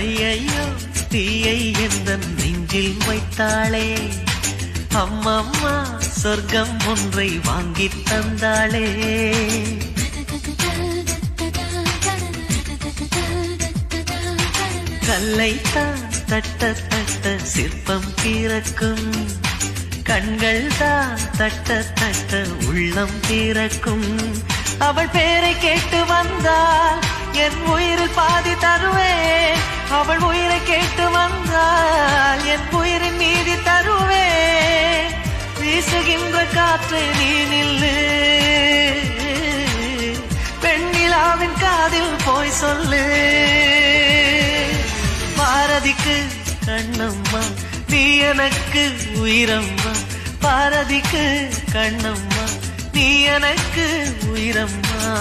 ஐயையோ தீயை எந்த நெஞ்சில் வைத்தாளே அம்மம்மா சொர்க்கம் ஒன்றை வாங்கித் தந்தாளே கல்லைத்தான் தட்ட தட்ட சிற்பம் திறக்கும் கண்கள் தான் தட்ட தட்ட உள்ளம் திறக்கும் அவள் பேரை கேட்டு வந்தால் என் உயிரில் பாதி தருவேன் அவள் உயிரை கேட்டு வந்தால் என் உயிரின் மீதி தருவேன் வீசுகின்ற காற்றை நீ நில்லு பெண்ணிலாவின் காதில் போய் சொல்லு பாரதிக்கு கண்ணம்மா நீ எனக்கு உயிரம்மா பாரதிக்கு கண்ணம்மா நீ எனக்கு உயிரம்மா